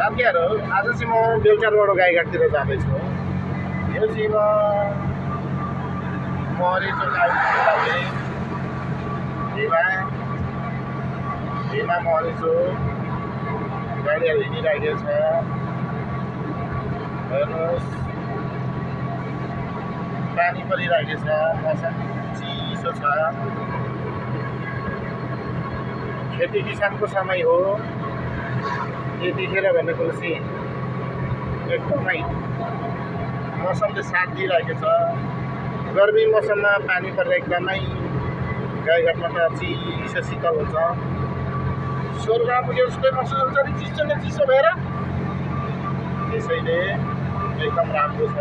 साथीहरू आज चाहिँ म बेलचारबाट गाईघाटतिर जाँदैछु। यो चाहिँ मरेको गाई भेमा मरेको गाडीहरू हिँडिरहेको छ। हेर्नुहोस् पानी परिरहेको छ, मौसम चिसो छ। खेती किसानको समय हो। यतिखेर भनेपछि एकदमै मौसमले साथ दिइरहेको छ। गर्मी मौसममा पानी पर्दा एकदमै गाईघाटमा त चिसो शीतल हुन्छ। स्वर्गमा पुग्यो जस्तै महसुस हुन्छ नि, चिसो न चिसो भएर। त्यसैले एकदम राम्रो छ।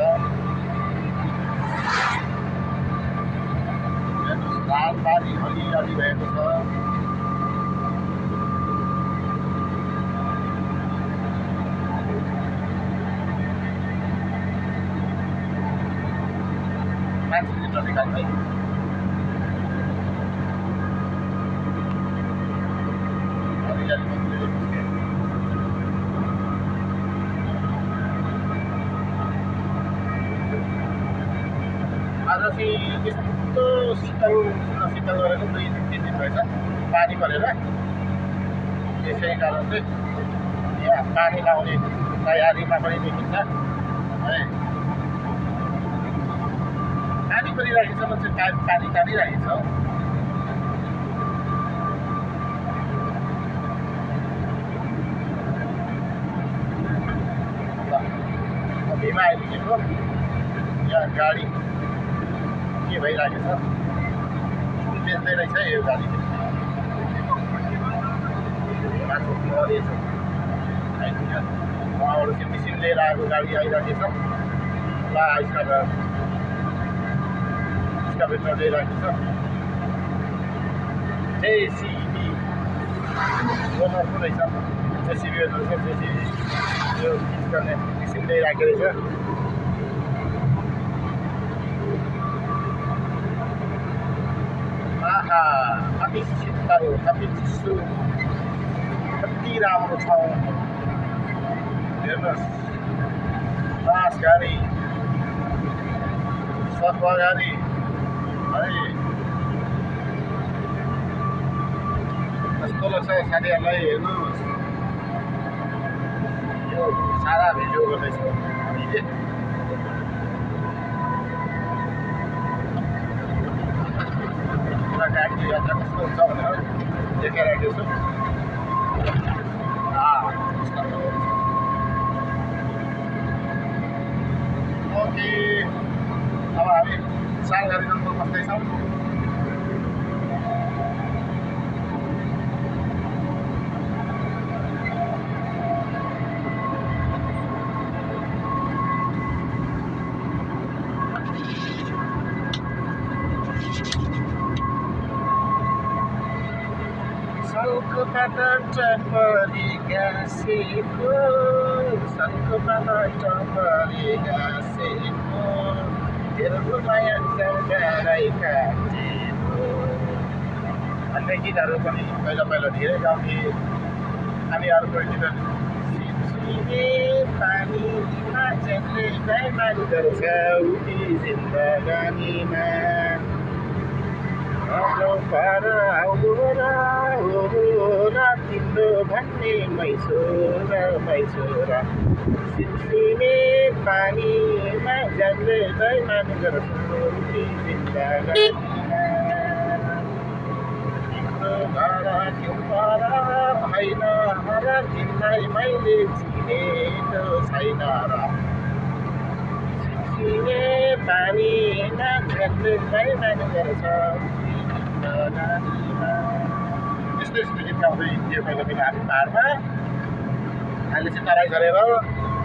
धानबारी हरियाली भएको छ। मान्छे चित्र निकाल्दै हरियाली मात्रै। आज चाहिँ यस्तो शीतल गरेको 2-3 दिन भएछ पानी परेर। त्यसै कारण चाहिँ यहाँ पानी लाउने तयारीमा पनि देखिन्छ है। पानी परिरहेको छ, मान्छे पानी तानिरहेको छ। भीमा आइपुगेको। यहाँ गाडी के भइरहेको छ, बेच्दै रहेछ यो गाडी। मान्छे मरेछ आइपुग्यो। उहाँबाट चाहिँ मिसिन लिएर आएको गाडी आइरहेको छ। ला एक्सकाभेटर लिइरहेको छ। जेसिबी ओनरको रहेछ। जेसिबी ओनर छ। जेसिबी यो चिज गर्ने मिसिन लिइरहेको रहेछ। आहा, कति शीतल, कति चिसो, कति राम्रो छ। हेर्नुहोस्, बास गाडी, सतुवा गाडी है। कस्तो लाग्छ साथीहरूलाई? हेर्नुहोस्, यो सारा भिडियो गर्दैछु हामीले। गाडीको यात्रा कस्तो हुन्छ भनेर देखाइरहेको छु। ओके, अब हामी सालघारी जङ्गल बस्दैछौँ। सल्कोबाट टपरी गाँसेको, सल्कोबाट टपरी गाँसेको, तेरो माया चौडाइ काटेको भन्ने गीतहरू पनि पहिला धेरै गाउँथे। अनि अर्को गीत सिमसिमे पानीमा जसले बेइमान गर्छ उही जिन्दगानीमा। पर तिम्रो भन्ने मैसोरा सिमसिमे पानीमा जसले बेइमान गर्छ उही जिन्दगानीमा। तिम्रो घर त्यो पर होइन र तिमीलाई मैले चिनेको छैन र। सिमसिमे पानीमा जसले बेइमान गर्छ यस्तो गीत गाउँदै हिँड्थ्यो पहिला हामी पाहाडमा। अहिले चाहिँ तराई झरेर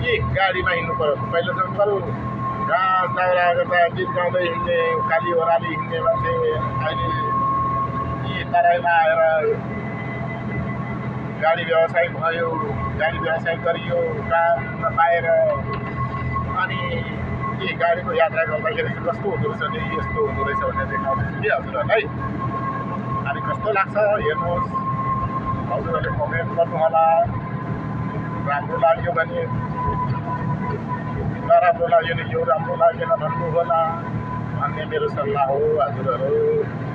के गाडीमा हिँड्नु पऱ्यो। पहिला जङ्गल घाँस दाउरा गर्दा गीत गाउँदै हिँड्ने, उकाली ओह्राली हिँड्ने मान्छे अहिले यी तराईमा आएर गाडी व्यवसाय भयो। गाडी व्यवसाय गरियो काम नपाएर। अनि के गाडीको यात्रा गर्दाखेरि चाहिँ कस्तो हुँदो रहेछ नि, यस्तो हुँदो रहेछ भनेर देखाउँदैछु कि हजुरहरूलाई। अनि कस्तो लाग्छ हेर्नुहोस्, हजुरहरूले कमेन्ट गर्नु होला र राम्रो लाग्यो भने नराम्रो लाग्यो भने यो राम्रो लागेन भन्नु होला भन्ने मेरो सल्लाह हो हजुरहरू।